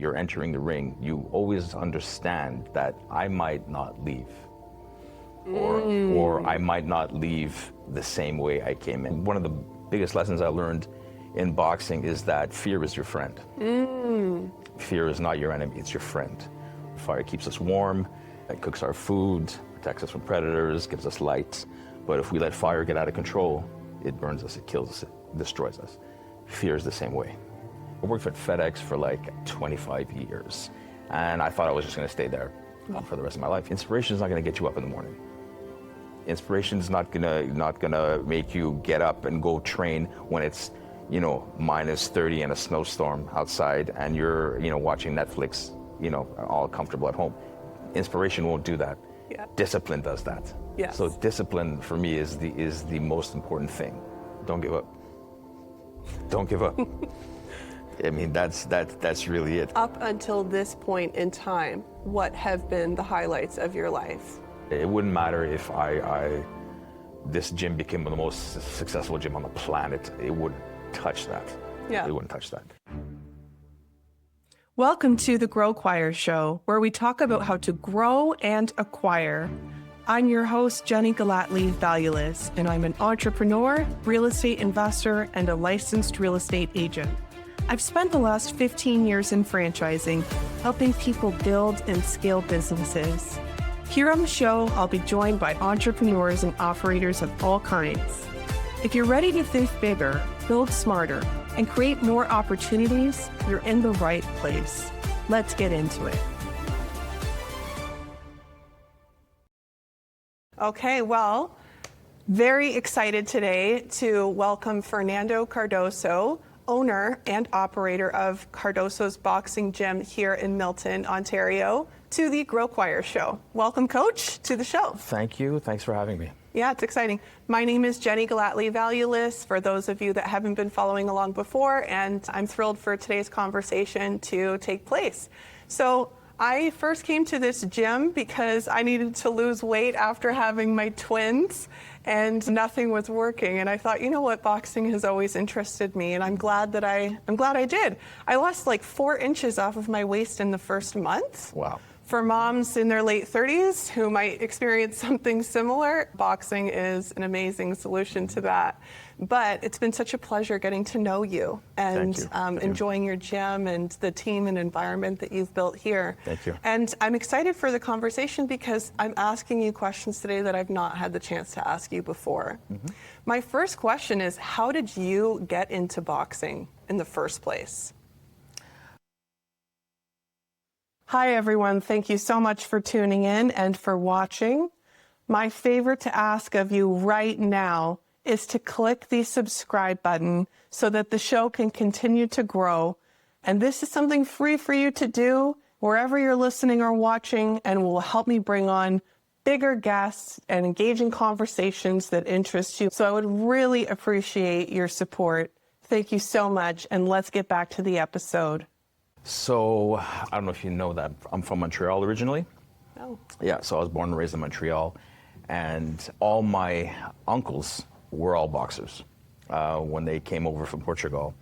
You're entering the ring, you always understand that I might not leave. Or I might not leave the same way I came in. One of the biggest lessons I learned in boxing is that fear is your friend. Fear is not your enemy, it's your friend. Fire keeps us warm, it cooks our food, protects us from predators, gives us light. But if we let fire get out of control, it burns us, it kills us, it destroys us. Fear is the same way. I worked at FedEx for like 25 years, and I thought I was just gonna stay there for the rest of my life. Inspiration is not gonna get you up in the morning. Inspiration is not gonna make you get up and go train when it's, minus 30 and a snowstorm outside and you're, watching Netflix, all comfortable at home. Inspiration won't do that. Yeah. Discipline does that. Yes. So discipline for me is the most important thing. Don't give up. Don't give up. I mean, that's really it. Up until this point in time, what have been the highlights of your life? It wouldn't matter if this gym became the most successful gym on the planet. It wouldn't touch that. Yeah. It wouldn't touch that. Welcome to the GROWQUIRE Show, where we talk about how to grow and acquire. I'm your host, Jennie Gellatly-Valiulis, and I'm an entrepreneur, real estate investor, and a licensed real estate agent. I've spent the last 15 years in franchising, helping people build and scale businesses. Here on the show, I'll be joined by entrepreneurs and operators of all kinds. If you're ready to think bigger, build smarter, and create more opportunities, you're in the right place. Let's get into it. Okay, well, very excited today to welcome Fernando Cardoso, owner and operator of Cardoso's Boxing Gym here in Milton, Ontario, to the GROWQUIRE Show. Welcome, Coach, to the show. Thank you. Thanks for having me. Yeah, it's exciting. My name is Jennie Gellatly-Valiulis, for those of you that haven't been following along before, and I'm thrilled for today's conversation to take place. So I first came to this gym because I needed to lose weight after having my twins, and nothing was working. And I thought, you know what, boxing has always interested me, and I'm glad I did. I lost like 4 inches off of my waist in the first month. Wow. For moms in their late 30s who might experience something similar, boxing is an amazing solution to that. But it's been such a pleasure getting to know you and enjoying your gym and the team and environment that you've built here. Thank you. And I'm excited for the conversation because I'm asking you questions today that I've not had the chance to ask you before. My first question is, how did you get into boxing in the first place? Hi, everyone. Thank you so much for tuning in and for watching. My favor to ask of you right now is to click the subscribe button so that the show can continue to grow. And this is something free for you to do wherever you're listening or watching, and will help me bring on bigger guests and engaging conversations that interest you. So I would really appreciate your support. Thank you so much, and let's get back to the episode. So, I don't know if you know that I'm from Montreal originally. Oh. Yeah, so I was born and raised in Montreal, and all my uncles were all boxers. When they came over from Portugal,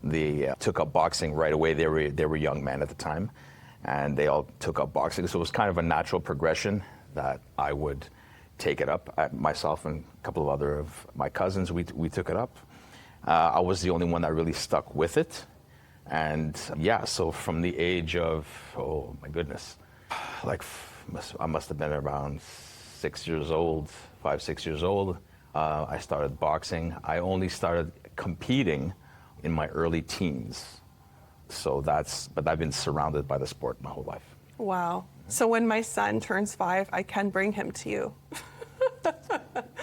they took up boxing right away. They were young men at the time, and they all took up boxing. So it was kind of a natural progression that I would take it up. Myself and a couple of other of my cousins, we took it up. I was the only one that really stuck with it. And yeah, so from the age of, oh my goodness, I must have been around 6 years old, 5, 6 years old. I started boxing. I only started competing in my early teens. But I've been surrounded by the sport my whole life. Wow. So when my son turns 5, I can bring him to you.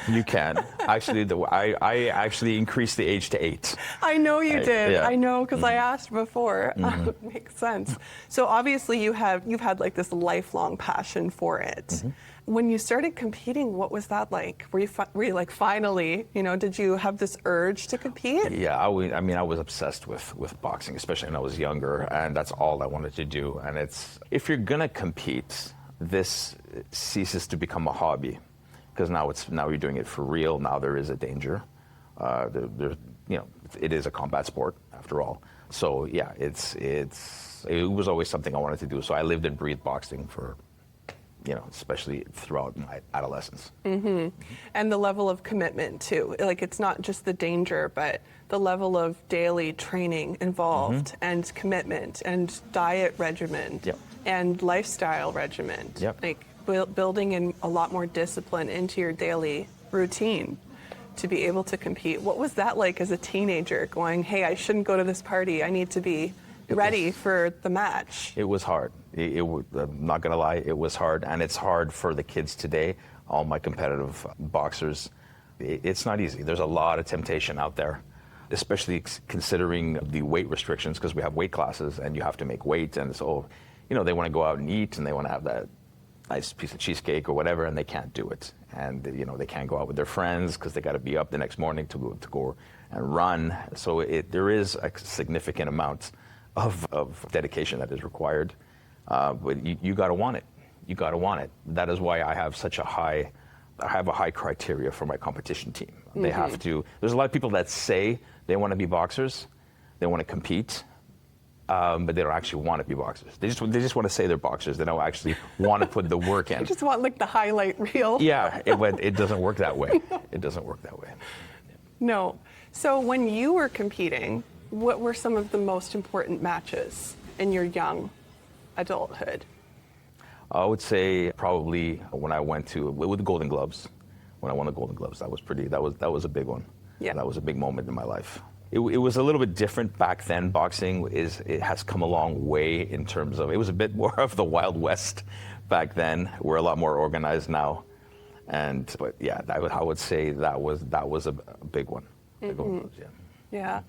You can. Actually, I actually increased the age to 8. I know you did. Yeah. I know, because I asked before. Makes sense. So obviously you've had like this lifelong passion for it. When you started competing, what was that like? Were you like, finally, did you have this urge to compete? Yeah, I was obsessed with boxing, especially when I was younger, and that's all I wanted to do. And if you're gonna compete, this ceases to become a hobby. Because now you're doing it for real. Now there is a danger. It is a combat sport after all. So yeah, it was always something I wanted to do. So I lived and breathed boxing for, especially throughout my adolescence. And the level of commitment too. Like, it's not just the danger, but the level of daily training involved, and commitment, and diet regimen, and lifestyle regimen. Like building in a lot more discipline into your daily routine to be able to compete. What was that like as a teenager, going, hey, I shouldn't go to this party, I need to be ready for the match? It was hard. I'm not gonna lie, it was hard, and it's hard for the kids today, all my competitive boxers. It's not easy. There's a lot of temptation out there, especially considering the weight restrictions, because we have weight classes and you have to make weight, and so, they wanna go out and eat, and they wanna have that nice piece of cheesecake or whatever, and they can't do it. And they can't go out with their friends because they got to be up the next morning to go and run. So there is a significant amount of dedication that is required, but you got to want it. You got to want it. That is why I have such a high criteria for my competition team. They have to. There's a lot of people that say they want to be boxers, they want to compete, but they don't actually want to be boxers. They just want to say they're boxers. They don't actually want to put the work in. They just want like the highlight reel. Yeah, it doesn't work that way. It doesn't work that way. No. So when you were competing, what were some of the most important matches in your young adulthood? I would say probably when I went with the Golden Gloves. When I won the Golden Gloves, that was a big one. Yeah. That was a big moment in my life. It was a little bit different back then. Boxing it has come a long way in terms of, it was a bit more of the Wild West back then. We're a lot more organized now, but yeah, I would say that was a big one. Yeah.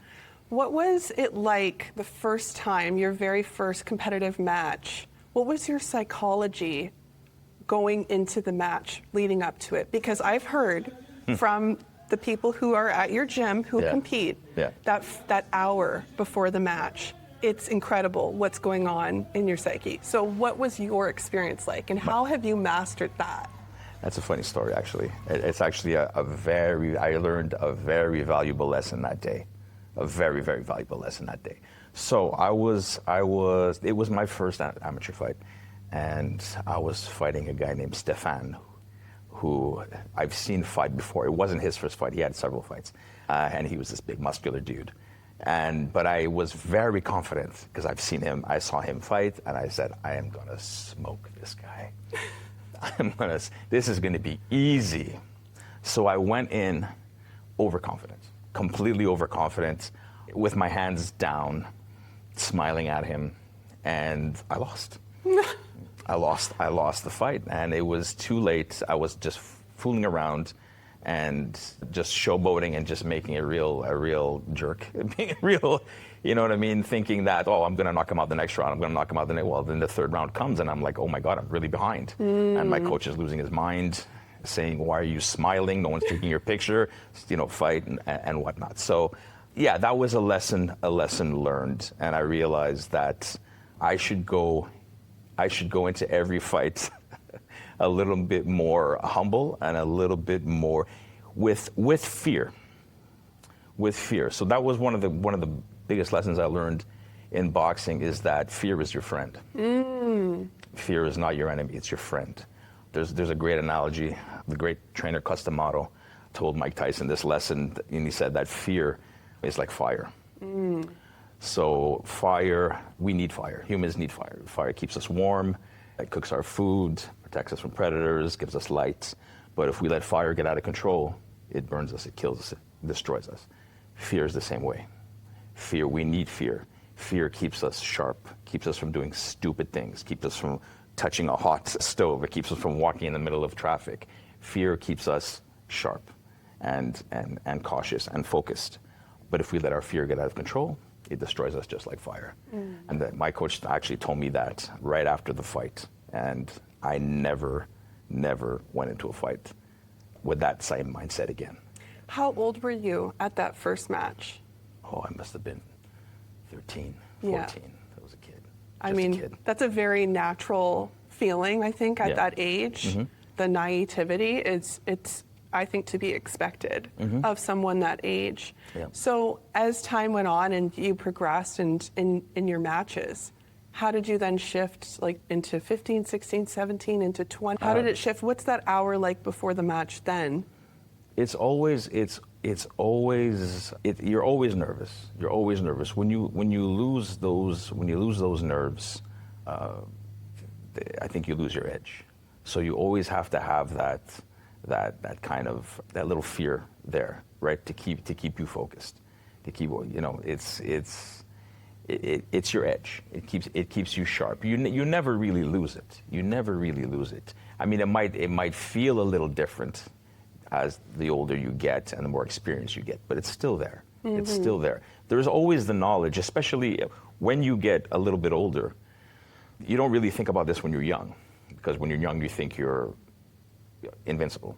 What was it like the first time, your very first competitive match? What was your psychology going into the match, leading up to it? Because I've heard from the people who are at your gym who compete, that hour before the match, it's incredible what's going on in your psyche. So what was your experience like, and how have you mastered that? That's a funny story, actually. It's actually I learned a very valuable lesson that day. A very, very valuable lesson that day. So it was my first amateur fight, and I was fighting a guy named Stefan, who I've seen fight before. It wasn't his first fight. He had several fights, and he was this big muscular dude. But I was very confident because I saw him fight, and I said, I am gonna smoke this guy. This is gonna be easy. So I went in overconfident, completely overconfident, with my hands down, smiling at him, and I lost. I lost the fight, and it was too late. I was just fooling around and just showboating and just making a real jerk, being real, you know what I mean? Thinking that, I'm gonna knock him out the next round. I'm gonna knock him out well, then the third round comes, and I'm like, oh my God, I'm really behind. And my coach is losing his mind, saying, why are you smiling? No one's taking your picture, fight and whatnot. So yeah, that was a lesson learned, and I realized that I should go into every fight a little bit more humble and a little bit more with fear. With fear. So that was one of the biggest lessons I learned in boxing, is that fear is your friend. Fear is not your enemy, it's your friend. There's a great analogy. The great trainer Cus D'Amato told Mike Tyson this lesson, and he said that fear is like fire. So fire, we need fire. Humans need fire. Fire keeps us warm, it cooks our food, protects us from predators, gives us light. But if we let fire get out of control, it burns us, it kills us, it destroys us. Fear is the same way. Fear, we need fear. Fear keeps us sharp, keeps us from doing stupid things, keeps us from touching a hot stove, it keeps us from walking in the middle of traffic. Fear keeps us sharp and cautious and focused. But if we let our fear get out of control, it destroys us just like fire. And my coach actually told me that right after the fight. And I never went into a fight with that same mindset again. How old were you at that first match? Oh, I must have been 13, 14. Yeah. I was a kid. I mean, that's a very natural feeling, I think, at that age. The naivety, it's I think, to be expected of someone that age. Yeah. So as time went on and you progressed and in your matches, how did you then shift like into 15, 16, 17, into 20? How did it shift? What's that hour like before the match then? You're always nervous. You're always nervous. When you lose those nerves, I think you lose your edge. So you always have to have that kind of, that little fear there, right? To keep you focused, to keep, it's your edge. It keeps you sharp. You never really lose it. You never really lose it. I mean, it might feel a little different as the older you get and the more experience you get, but it's still there. It's still there. There's always the knowledge, especially when you get a little bit older. You don't really think about this when you're young, because when you're young, you think you're invincible.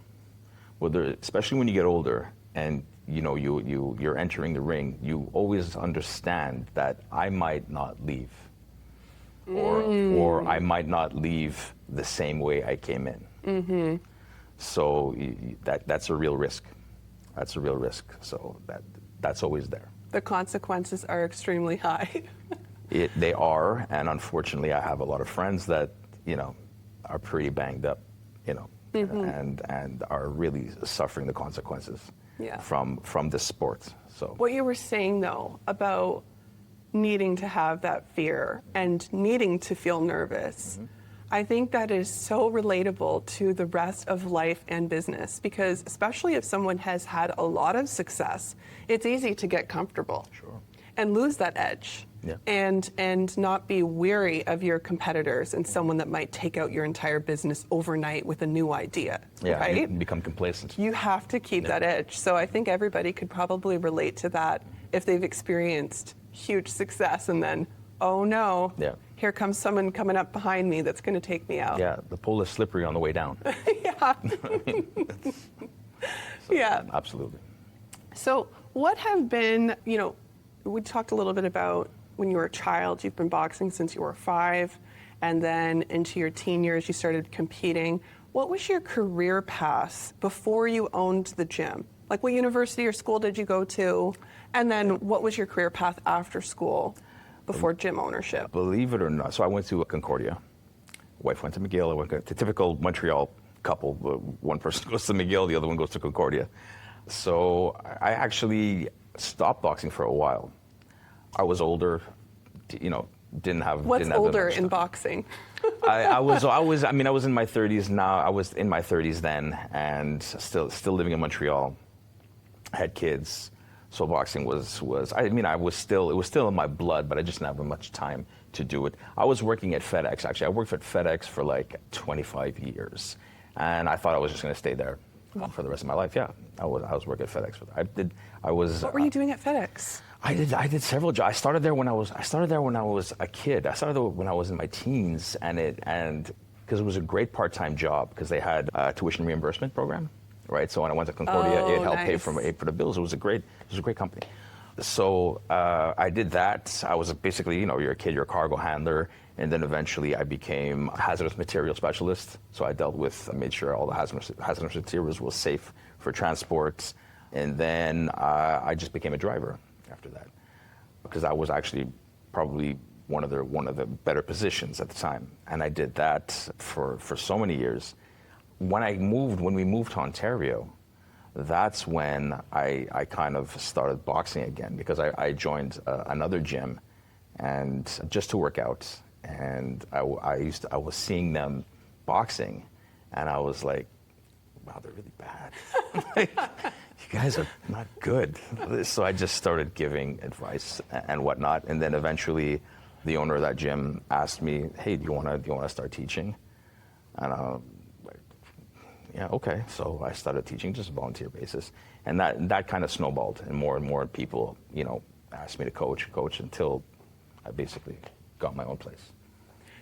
Well, especially when you get older and you're entering the ring, you always understand that I might not leave, or I might not leave the same way I came in. So that's a real risk. That's a real risk. So that's always there. The consequences are extremely high. They are, and unfortunately, I have a lot of friends that are pretty banged up, and are really suffering the consequences from this sport. So what you were saying though about needing to have that fear and needing to feel nervous, I think that is so relatable to the rest of life and business, because especially if someone has had a lot of success, it's easy to get comfortable and lose that edge. And not be weary of your competitors and someone that might take out your entire business overnight with a new idea, right? And become complacent. You have to keep that edge. So I think everybody could probably relate to that if they've experienced huge success and then, oh no, here comes someone coming up behind me that's going to take me out. Yeah, the pole is slippery on the way down. Absolutely. So what have been, we talked a little bit about when you were a child, you've been boxing since you were 5, and then into your teen years, you started competing. What was your career path before you owned the gym? Like, what university or school did you go to? And then what was your career path after school before gym ownership? Believe it or not, so I went to Concordia. Wife went to McGill. I went to typical Montreal couple. One person goes to McGill, the other one goes to Concordia. So I actually stopped boxing for a while. I was older, didn't have. What's didn't have older in boxing? I was in my 30s now. I was in my 30s then, and still living in Montreal. Had kids, so boxing was. It was still in my blood, but I just didn't have much time to do it. I was working at FedEx. Actually, I worked at FedEx for like 25 years, and I thought I was just going to stay there for the rest of my life. Yeah, I was working at FedEx. What were you doing at FedEx? I did several jobs. I started there when I was a kid. I started there when I was in my teens, and because it was a great part-time job, because they had a tuition reimbursement program, right? So when I went to Concordia, it helped pay for the bills. It was a great company. So I did that. I was basically, you're a kid, you're a cargo handler, and then eventually I became a hazardous material specialist. So I made sure all the hazardous materials were safe for transport, and then I just became a driver after that, because I was actually probably one of the better positions at the time, and I did that for so many years. When we moved to Ontario, that's when I kind of started boxing again, because I joined another gym, and just to work out, and I was seeing them boxing, and I was like, wow, they're really bad. You guys are not good. So I just started giving advice and whatnot, and then eventually the owner of that gym asked me, hey, do you want to start teaching? And I'm like, yeah, okay. So I started teaching just a volunteer basis, and that kind of snowballed, and more people asked me to coach until I basically got my own place.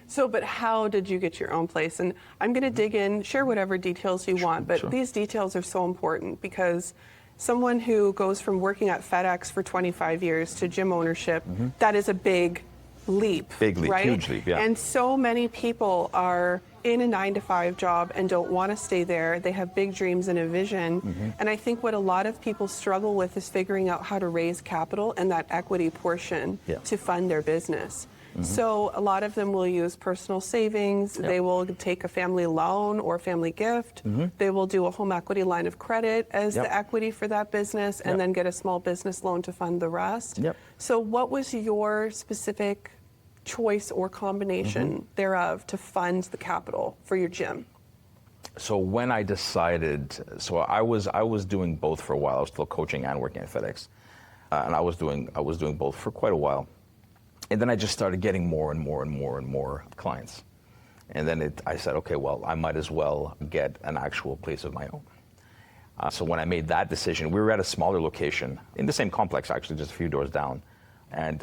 So, but how did you get your own place? And I'm going to dig in, share whatever details you want, but these details are so important, because someone who goes from working at FedEx for 25 years to gym ownership, that is a big leap. Big leap, right? huge leap, yeah. And so many people are in a 9-to-5 job and don't want to stay there. They have big dreams and a vision. And I think what a lot of people struggle with is figuring out how to raise capital and that equity portion to fund their business. So a lot of them will use personal savings. They will take a family loan or family gift. They will do a home equity line of credit as the equity for that business, and then get a small business loan to fund the rest. So what was your specific choice or combination thereof to fund the capital for your gym? So when I decided, so I was doing both for a while. I was still coaching and working at FedEx, and I was doing both for quite a while. And then I just started getting more and more clients. And then I said, okay, well, I might as well get an actual place of my own. So when I made that decision, we were at a smaller location in the same complex, actually, just a few doors down. And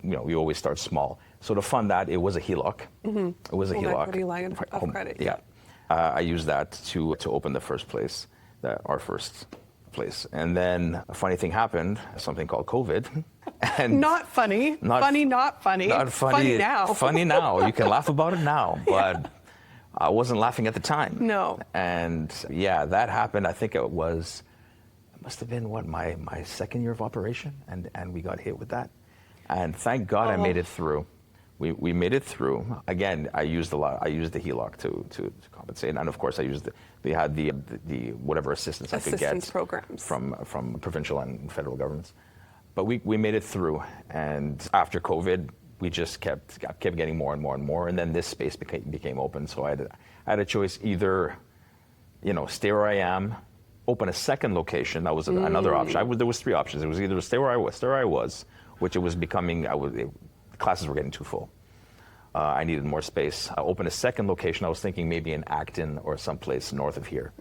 you know, we always start small. So to fund that, it was a HELOC. It was a Home HELOC. equity line of credit. Yeah. I used that to open the first place, our first place. And then a funny thing happened, something called COVID. And Not funny. Not funny. Not funny. Funny now. Funny now. You can laugh about it now, but I wasn't laughing at the time. No. And yeah, that happened. I think it must have been my second year of operation, and we got hit with that. And thank God I made it through. We made it through. Again, I used the HELOC to compensate, and of course they had the whatever assistance I could get programs from provincial and federal governments. But we made it through, and after COVID, we just kept getting more and more, and then this space became open. So I had a choice: either, you know, stay where I am, open a second location. That was another option. There was three options. It was either stay where I was, which it was becoming. Classes were getting too full. I needed more space. I opened a second location. I was thinking maybe in Acton or someplace north of here,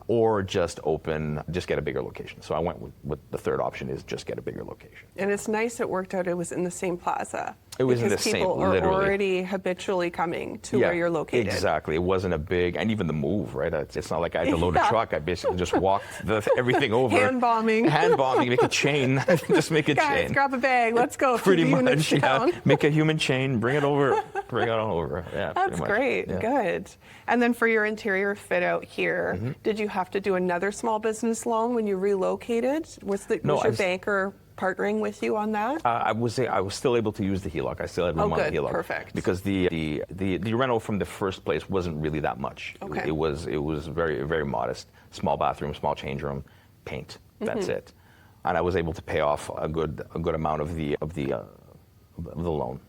or just get a bigger location. So I went with the third option, is just get a bigger location. And it's nice it worked out. It was in the same plaza. It was in the same, people are literally. Already habitually coming to where you're located. Exactly. It wasn't a big, and even the move, right? It's not like I had to load a truck. I basically just walked everything over. Hand bombing, make a chain. Just make a chain. Guys, grab a bag. Let's go. Pretty much, yeah. Make a human chain. Bring it over. Bring it on over. Yeah. That's great. Yeah. Good. And then for your interior fit out here, did you have to do another small business loan when you relocated? Was your banker partnering with you on that? I was still able to use the HELOC. I still had room on the HELOC. Perfect. Because the rental from the first place wasn't really that much. Okay. It was very, very modest. Small bathroom, small change room, paint. That's it. And I was able to pay off a good amount of the loan.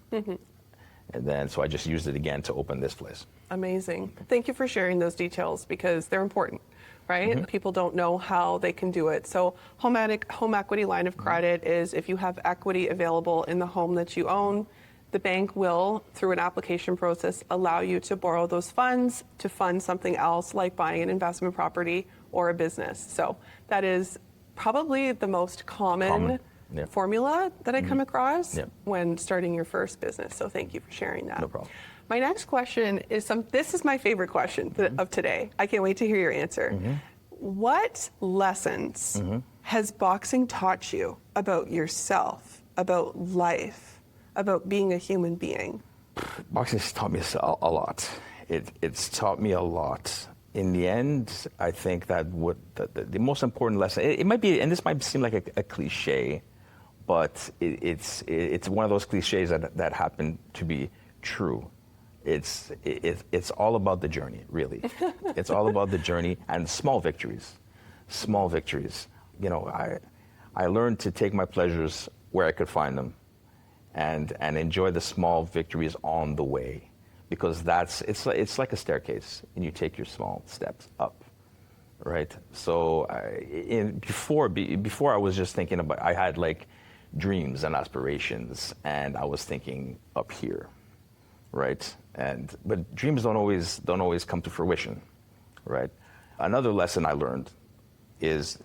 And then so I just used it again to open this place. Amazing. Thank you for sharing those details, because they're important. Right? People don't know how they can do it. So home equity line of credit is if you have equity available in the home that you own, the bank will, through an application process, allow you to borrow those funds to fund something else, like buying an investment property or a business. So that is probably the most common formula that I come across when starting your first business. So thank you for sharing that. No problem. My next question is this is my favorite question of today. I can't wait to hear your answer. What lessons has boxing taught you about yourself, about life, about being a human being? Boxing has taught me a lot. It's taught me a lot. In the end, I think that the most important lesson, it might be, and this might seem like a cliche, but it's one of those cliches that happen to be true. It's all about the journey, really. It's all about the journey and small victories. Small victories. You know, I learned to take my pleasures where I could find them, and enjoy the small victories on the way, because it's like a staircase, and you take your small steps up, right? So before I was just thinking about, I had like dreams and aspirations, and I was thinking up here. Right, but dreams don't always come to fruition, right? Another lesson I learned is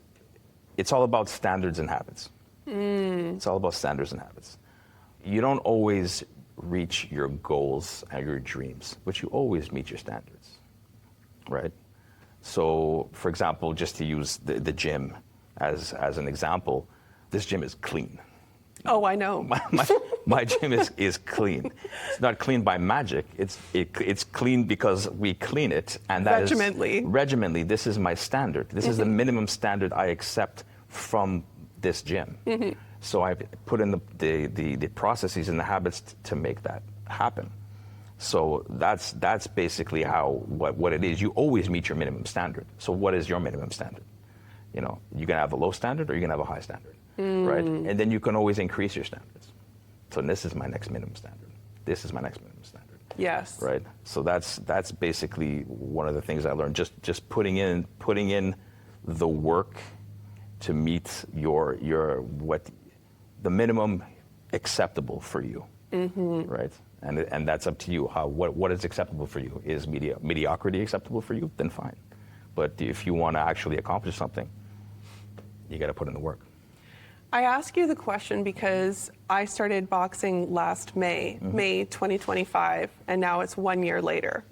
it's all about standards and habits. It's all about standards and habits. You don't always reach your goals and your dreams, but you always meet your standards, right? So, for example, just to use the gym as an example, this gym is clean. Oh, I know. My gym is clean. It's not clean by magic. It's clean because we clean it, and that regimentally. This is my standard. This is the minimum standard I accept from this gym. So I've put in the processes and the habits to make that happen. So that's basically what it is. You always meet your minimum standard. So what is your minimum standard? You know, you're gonna have a low standard or you're gonna have a high standard, right? And then you can always increase your standards. So this is my next minimum standard. This is my next minimum standard. Yes. Right. So that's basically one of the things I learned. Just putting in the work to meet your what the minimum acceptable for you, right? And that's up to you. What is acceptable for you? Is mediocrity acceptable for you? Then fine. But if you want to actually accomplish something, you got to put in the work. I ask you the question because I started boxing last May 2025, and now it's 1 year later.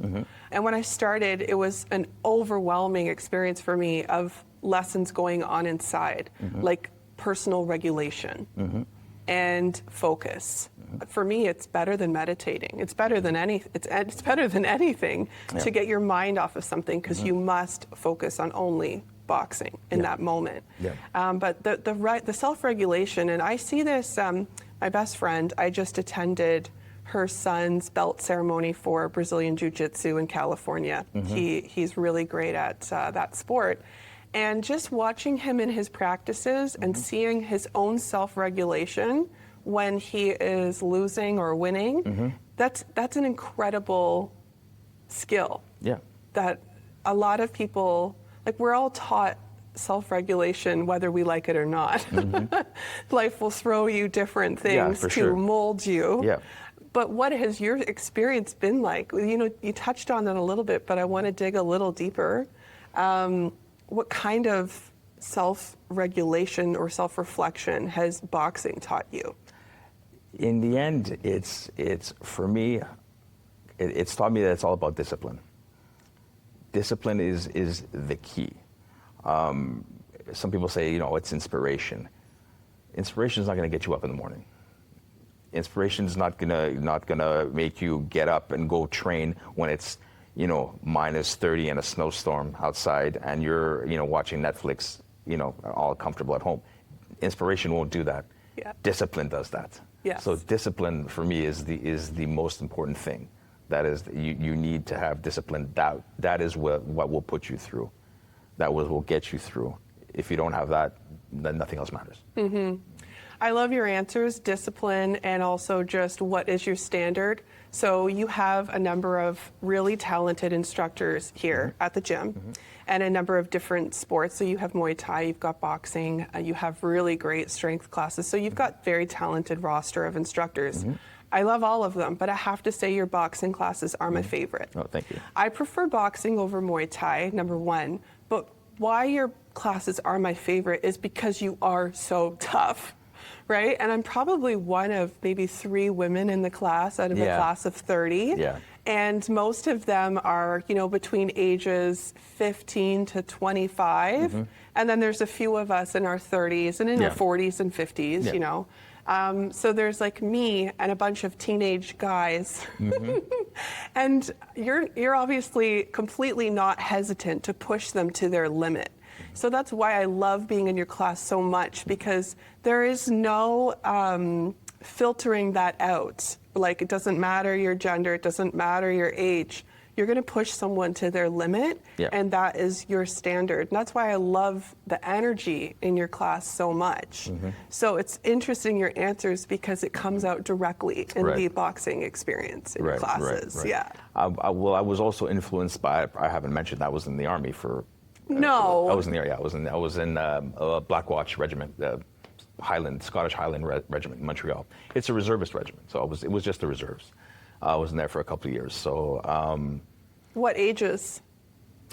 And when I started, it was an overwhelming experience for me of lessons going on inside, like personal regulation and focus. For me, it's better than meditating. It's better than it's better than anything to get your mind off of something, because you must focus on only boxing in that moment. But the self-regulation, and I see this. My best friend, I just attended her son's belt ceremony for Brazilian Jiu-Jitsu in California. He's really great at that sport. And just watching him in his practices and seeing his own self-regulation when he is losing or winning, that's an incredible skill. That a lot of people, like, we're all taught self-regulation whether we like it or not. Life will throw you different things to mold you. But what has your experience been like? You know, you touched on that a little bit, but I want to dig a little deeper. What kind of self-regulation or self-reflection has boxing taught you? In the end, it's for me, it's taught me that it's all about discipline. Discipline is the key. Some people say, you know, it's inspiration. Inspiration is not going to get you up in the morning. Inspiration is not gonna make you get up and go train when it's, you know, -30 and a snowstorm outside, and you're, you know, watching Netflix, you know, all comfortable at home. Inspiration won't do that. Discipline does that. So discipline for me is the most important thing. That is, you need to have discipline. That is what will put you through. That will get you through. If you don't have that, then nothing else matters. I love your answers, discipline, and also just what is your standard. So you have a number of really talented instructors here at the gym, and a number of different sports. So you have Muay Thai, you've got boxing, you have really great strength classes. So you've got very talented roster of instructors. I love all of them, but I have to say your boxing classes are my favorite. Oh, thank you. I prefer boxing over Muay Thai, number one, but why your classes are my favorite is because you are so tough. Right? And I'm probably one of maybe 3 women in the class out of a class of 30. And most of them are, you know, between ages 15 to 25. And then there's a few of us in our 30s and in our 40s and 50s, you know. So there's like me and a bunch of teenage guys. And you're obviously completely not hesitant to push them to their limit. So that's why I love being in your class so much, because there is no filtering that out. Like, it doesn't matter your gender, it doesn't matter your age. You're going to push someone to their limit, and that is your standard. And that's why I love the energy in your class so much. So it's interesting, your answers, because it comes out directly in the boxing experience in your classes. Well, I was also influenced by, I haven't mentioned, I was in the Army for... No. I was in the area. I was in Black Watch Regiment, Scottish Highland Regiment in Montreal. It's a reservist regiment, so it was just the reserves. I was in there for a couple of years. So. What ages?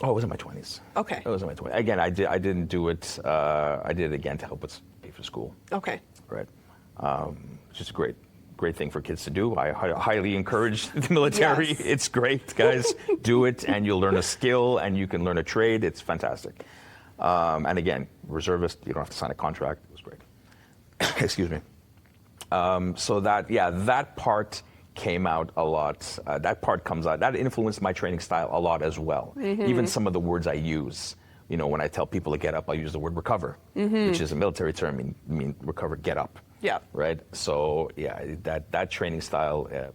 Oh, I was in my 20s. Okay. I was in my 20s. Again, I didn't do it. I did it again to help us pay for school. Okay. Right. It's just a great thing for kids to do. I highly encourage the military. It's great, guys. Do it, and you'll learn a skill, and you can learn a trade. It's fantastic. And again, reservist, you don't have to sign a contract. It was great. Excuse me. So that part came out a lot. That part comes out. That influenced my training style a lot as well. Even some of the words I use. You know, when I tell people to get up, I use the word recover, which is a military term, mean recover, get up. Yeah. Right. So yeah, that training style, it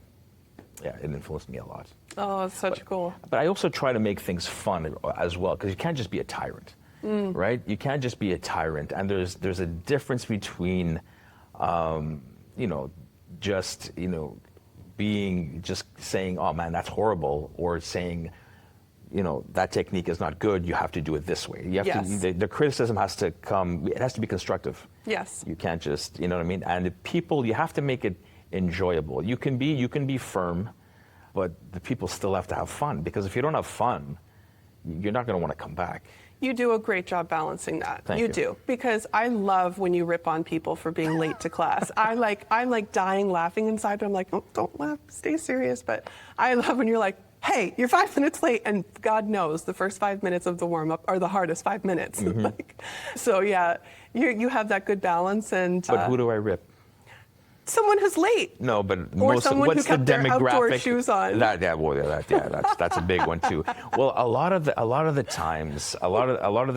influenced me a lot. Oh, it's such cool. But I also try to make things fun as well, because you can't just be a tyrant, right? You can't just be a tyrant, and there's a difference between, just saying, oh man, that's horrible, or saying, that technique is not good, you have to do it this way. You have to, the criticism has to come, it has to be constructive. Yes. You can't just, you know what I mean? And the people, you have to make it enjoyable. You can be firm, but the people still have to have fun, because if you don't have fun, you're not going to want to come back. You do a great job balancing that. Thank you. You do, because I love when you rip on people for being late to class. I'm like dying laughing inside, but I'm like, oh, don't laugh, stay serious. But I love when you're like, hey, you're 5 minutes late, and God knows the first 5 minutes of the warm-up are the hardest 5 minutes. So yeah, you have that good balance. And but who do I rip? Someone who's late. No, but or most, someone what's who kept the their demographic? outdoor shoes on. That's a big one too. Well, a lot of the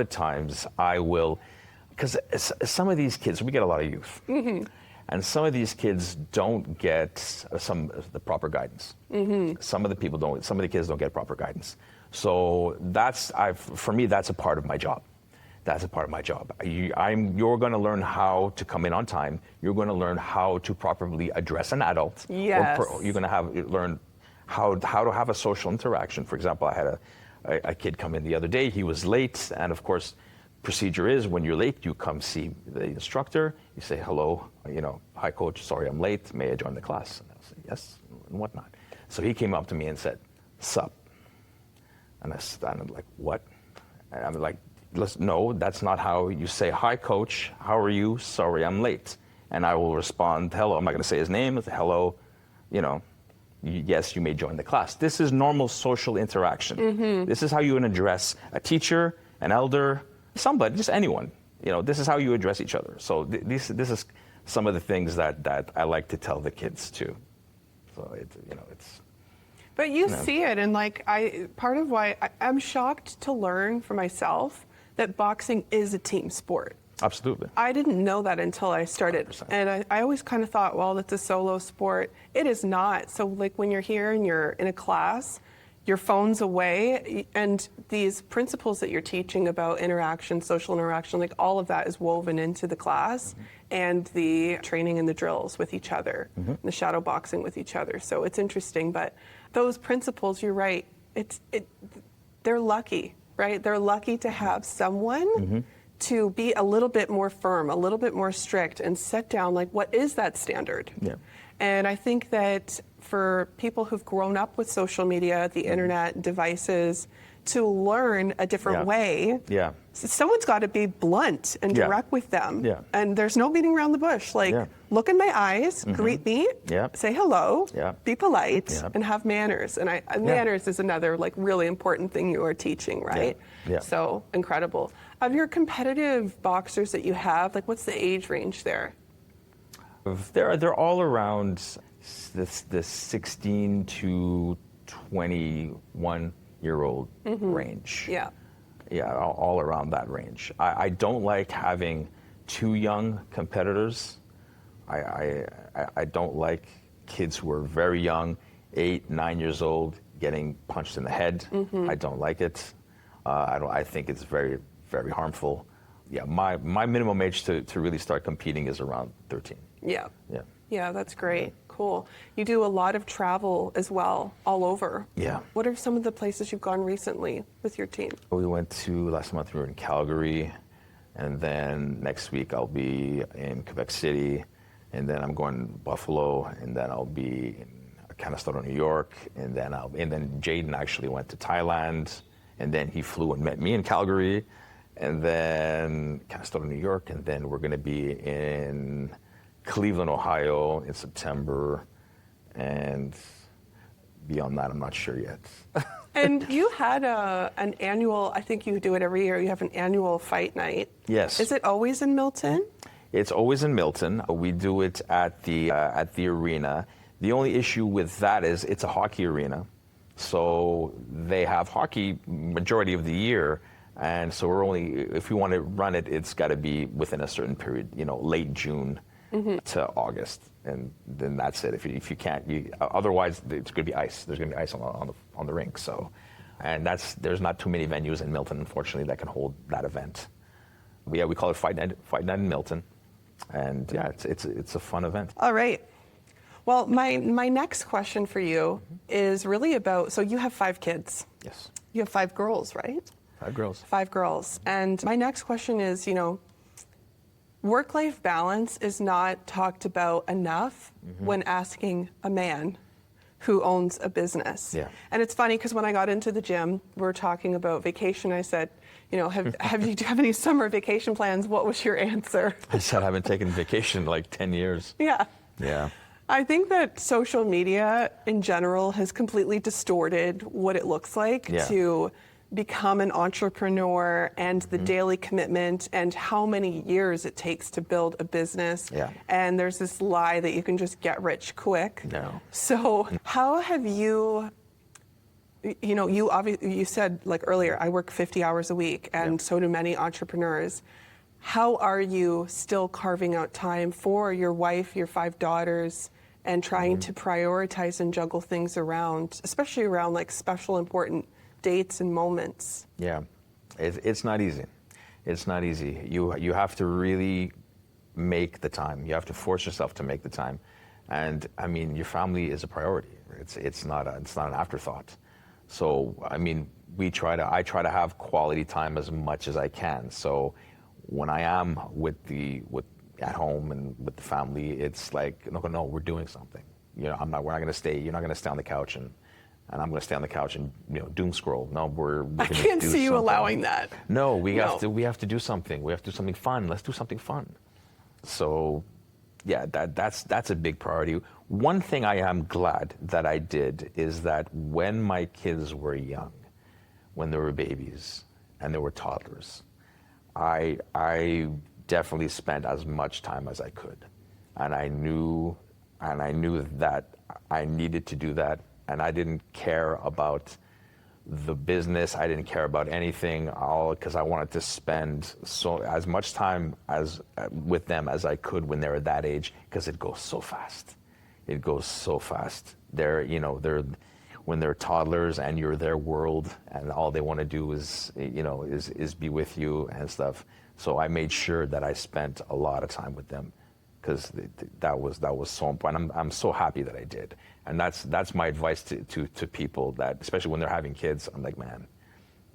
times, I will, because some of these kids, we get a lot of youth, and some of these kids don't get the proper guidance. Some of the people don't. Some of the kids don't get proper guidance. So for me, that's a part of my job. That's a part of my job. You're going to learn how to come in on time. You're going to learn how to properly address an adult. Yes. You're going to learn how to have a social interaction. For example, I had a kid come in the other day. He was late, and of course, procedure is when you're late, you come see the instructor. You say hello. Hi coach. Sorry, I'm late. May I join the class? And I'll say yes and whatnot. So he came up to me and said, "Sup?" And I'm like, "What?" And I'm like, "Listen, no, that's not how you say, hi, coach, how are you? Sorry, I'm late." And I will respond, hello. I'm not going to say his name. It's hello, yes, you may join the class. This is normal social interaction. This is how you would address a teacher, an elder, somebody, just anyone. This is how you address each other. So this is some of the things that I like to tell the kids too. So it's. But you see it, and part of why I'm shocked to learn for myself that boxing is a team sport. Absolutely. I didn't know that until I started. 100%. And I always kind of thought, well, it's a solo sport. It is not. So when you're here and you're in a class, your phone's away, and these principles that you're teaching about interaction, social interaction, all of that is woven into the class and the training and the drills with each other, the shadow boxing with each other. So it's interesting, but those principles, you're right, they're lucky. Right? They're lucky to have someone to be a little bit more firm, a little bit more strict, and set down, what is that standard? Yeah. And I think that for people who've grown up with social media, the internet, devices, to learn a different way, someone's got to be blunt and direct with them. Yeah. And there's no beating around the bush. Look in my eyes, greet me, say hello, be polite, and have manners. And manners is another really important thing you are teaching, right? Yeah. So incredible. Of your competitive boxers that you have, what's the age range there? They're all around the 16 to 21-year-old range. Yeah. Yeah, all around that range. I don't like having too young competitors. I don't like kids who are very young, 8, 9 years old, getting punched in the head. I don't like it. I think it's very, very harmful. Yeah, my minimum age to really start competing is around 13. Yeah. Yeah. Yeah, that's great. Cool. You do a lot of travel as well, all over. Yeah. What are some of the places you've gone recently with your team? We went to, last month we were in Calgary, and then next week I'll be in Quebec City, and then I'm going to Buffalo, and then I'll be in Canastota, New York, and then Jaden actually went to Thailand, and then he flew and met me in Calgary, and then Canastota, New York, and then we're going to be in Cleveland, Ohio in September, and beyond that, I'm not sure yet. And you had an annual, I think you do it every year, you have an annual fight night. Yes. Is it always in Milton? It's always in Milton. We do it at the arena. The only issue with that is it's a hockey arena, so they have hockey majority of the year, and so we're only, if we want to run it, it's got to be within a certain period, late June to August, and then that's it. If you can't, otherwise it's going to be ice. There's going to be ice on the rink. So, and there's not too many venues in Milton, unfortunately, that can hold that event. But yeah, we call it Fight Night in Milton, and yeah, it's a fun event. All right. Well, my next question for you is really about, so you have 5 kids. Yes. You have 5 girls, right? 5 girls. 5 girls. And my next question is, work-life balance is not talked about enough when asking a man who owns a business. Yeah. And it's funny because when I got into the gym, we were talking about vacation. I said, do you have any summer vacation plans? What was your answer? I said I haven't taken vacation in like 10 years. Yeah. Yeah. I think that social media in general has completely distorted what it looks like to become an entrepreneur and the daily commitment and how many years it takes to build a business. Yeah. And there's this lie that you can just get rich quick. No. So how have you, you said like earlier, I work 50 hours a week, and so do many entrepreneurs. How are you still carving out time for your wife, your 5 daughters, and trying to prioritize and juggle things around, especially around like special important dates and moments? Yeah, it's not easy. It's not easy. You have to really make the time. You have to force yourself to make the time. And I mean, your family is a priority. It's not an afterthought. So I mean, I try to have quality time as much as I can. So when I am at home and with the family, it's like, no, we're doing something. We're not going to stay. You're not going to stay on the couch and I'm going to stay on the couch and doom scroll. No, we're I can't see you allowing that. No, we have to do something. We have to do something fun. Let's do something fun. So, yeah, that's a big priority. One thing I am glad that I did is that when my kids were young, when they were babies and they were toddlers, I definitely spent as much time as I could, and I knew that I needed to do that, and I didn't care about the business. I didn't care about anything, because I wanted to spend as much time with them as I could when they were that age, because it goes so fast. It goes so fast. When they're toddlers and you're their world, and all they want to do is be with you and stuff. So I made sure that I spent a lot of time with them, because that was so important. I'm so happy that I did, and that's my advice to people, that especially when they're having kids. I'm like, man,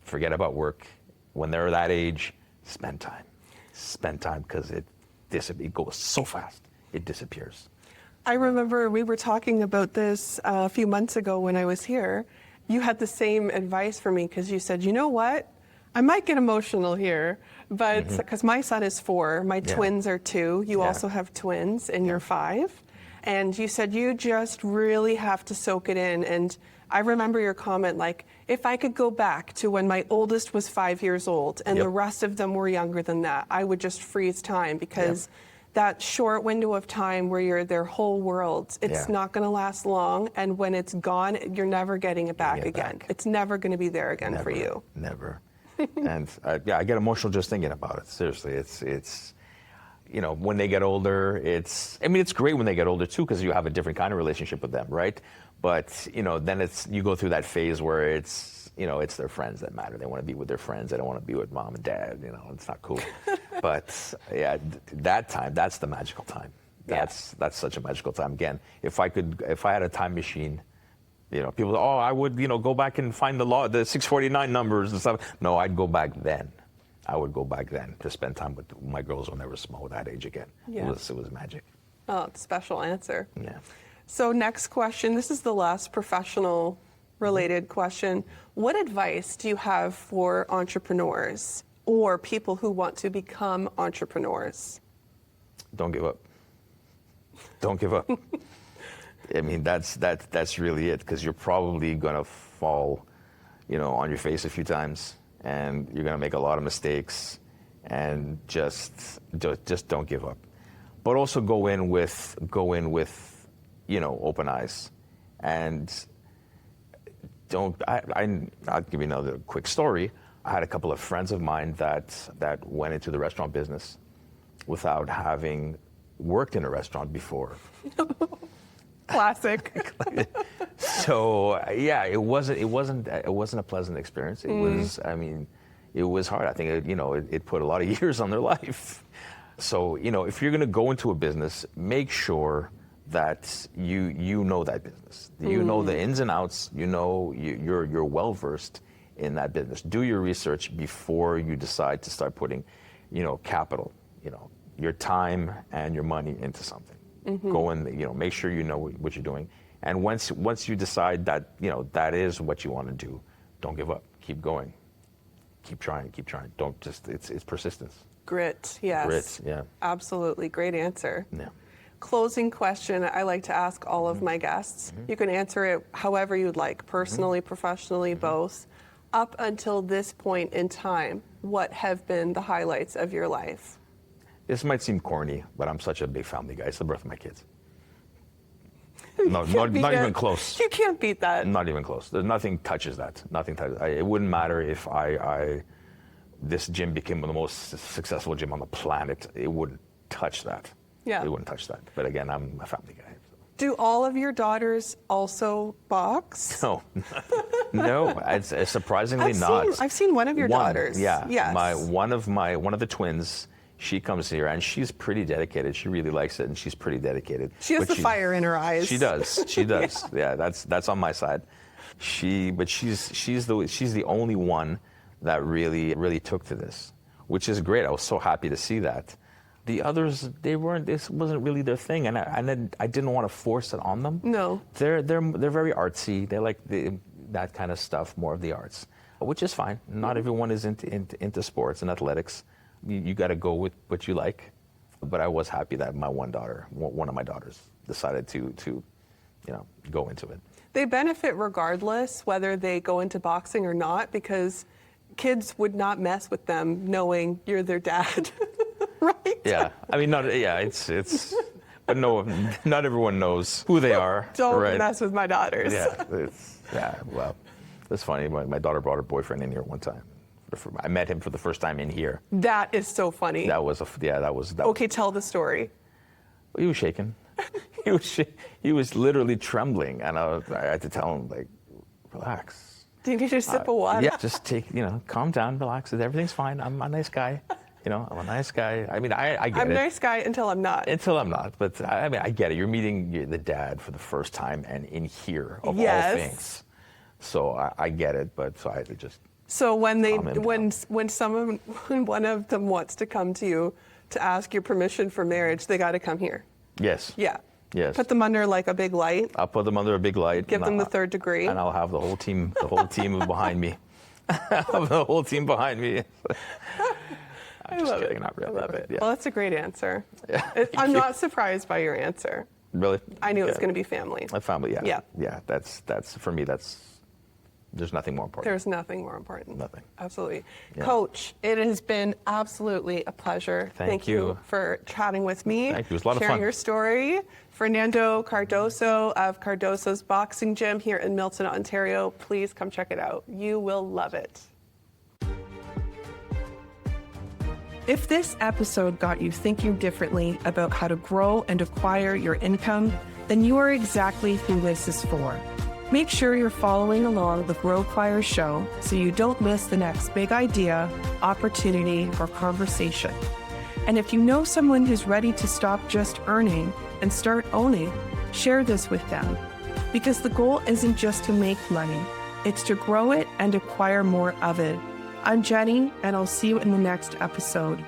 forget about work. When they're that age, spend time, because it goes so fast, it disappears. I remember we were talking about this a few months ago when I was here. You had the same advice for me, because you said, you know what? I might get emotional here, but because my son is 4, my twins are 2. You also have twins, and you're 5. And you said you just really have to soak it in. And I remember your comment, like, if I could go back to when my oldest was 5 years old and the rest of them were younger than that, I would just freeze time, because that short window of time where you're their whole world, it's not going to last long. And when it's gone, you're never getting it back again. It's never going to be there again for you. Never. And I get emotional just thinking about it. Seriously, it's when they get older, it's great when they get older too, because you have a different kind of relationship with them, right? But then you go through that phase where it's their friends that matter. They want to be with their friends. They don't want to be with mom and dad. It's not cool. But yeah, that time, that's the magical time. That's such a magical time. Again, if I had a time machine. People, I would, go back and find the 649 numbers and stuff. No, I'd go back then. I would go back then to spend time with my girls when they were small, that age again. Yeah. It was magic. Oh, it's a special answer. Yeah. So next question, this is the last professional related question. What advice do you have for entrepreneurs or people who want to become entrepreneurs? Don't give up. Don't give up. I mean, that's really it, because you're probably gonna fall, on your face a few times, and you're gonna make a lot of mistakes, and just don't give up. but also go in with open eyes, and I'll give you another quick story. I had a couple of friends of mine that went into the restaurant business without having worked in a restaurant before. Classic. So yeah, it wasn't a pleasant experience. It was, it was hard. I think it put a lot of years on their life. So if you're going to go into a business, make sure that you know that business. You know the ins and outs. You're well versed in that business. Do your research before you decide to start putting, capital, your time and your money into something. Go in, make sure you know what you're doing. And once you decide that, that is what you want to do, don't give up. Keep going. Keep trying. Don't just, it's persistence. Grit, yes. Grit, yeah. Absolutely. Great answer. Yeah. Closing question I like to ask all of my guests. You can answer it however you'd like, personally, professionally, both. Up until this point in time, what have been the highlights of your life? This might seem corny, but I'm such a big family guy. It's the birth of my kids. No, not even close. You can't beat that. Not even close. Nothing touches that. Nothing touches. It wouldn't matter if this gym became the most successful gym on the planet. It wouldn't touch that. Yeah. It wouldn't touch that. But again, I'm a family guy. So. Do all of your daughters also box? No, no. It's surprisingly not. I've seen one of your daughters. Yeah. Yes. One of the twins. She comes here and she's pretty dedicated. She really likes it and she's pretty dedicated. She has the fire in her eyes. She does. She does. Yeah, that's on my side. She's the only one that really took to this, which is great. I was so happy to see that. The others, this wasn't really their thing, and I didn't want to force it on them. No. They're very artsy. They like that kind of stuff, more of the arts, which is fine. Not everyone is into sports and athletics. You got to go with what you like. But I was happy that one of my daughters, decided to go into it. They benefit regardless whether they go into boxing or not, because kids would not mess with them knowing you're their dad. Right? Yeah, it's, but no, not everyone knows who they are. Don't mess with my daughters. Well, that's funny. My daughter brought her boyfriend in here one time. I met him for the first time in here. That is so funny. That was. Okay, tell the story. He was shaking. He was literally trembling, and I had to tell him, like, relax. Do you need a sip of water? Yeah, just calm down, relax. Everything's fine. I'm a nice guy. I'm a nice guy. I get it. I'm a nice guy until I'm not. Until I'm not. But I get it. You're meeting the dad for the first time and in here of all things. So I get it. But so I had to just. So when one of them wants to come to you to ask your permission for marriage, they got to come here. Yes. Yeah. Yes. Put them under like a big light. I'll put them under a big light. Give them the third degree. And I'll have the whole team behind me. The whole team behind me. I love it. Not really. I love it. Yeah. Well, that's a great answer. I'm not surprised by your answer. Really? I knew it was going to be family. A family, yeah. Yeah. Yeah, that's for me, there's nothing more important. There's nothing more important. Nothing. Absolutely. Yeah. Coach, it has been absolutely a pleasure. Thank you for chatting with me. Thank you. It was a lot of fun. Sharing your story. Fernando Cardoso of Cardoso's Boxing Gym here in Milton, Ontario. Please come check it out. You will love it. If this episode got you thinking differently about how to grow and acquire your income, then you are exactly who this is for. Make sure you're following along the GROWQUIRE Show so you don't miss the next big idea, opportunity, or conversation. And if you know someone who's ready to stop just earning and start owning, share this with them. Because the goal isn't just to make money, it's to grow it and acquire more of it. I'm Jenny, and I'll see you in the next episode.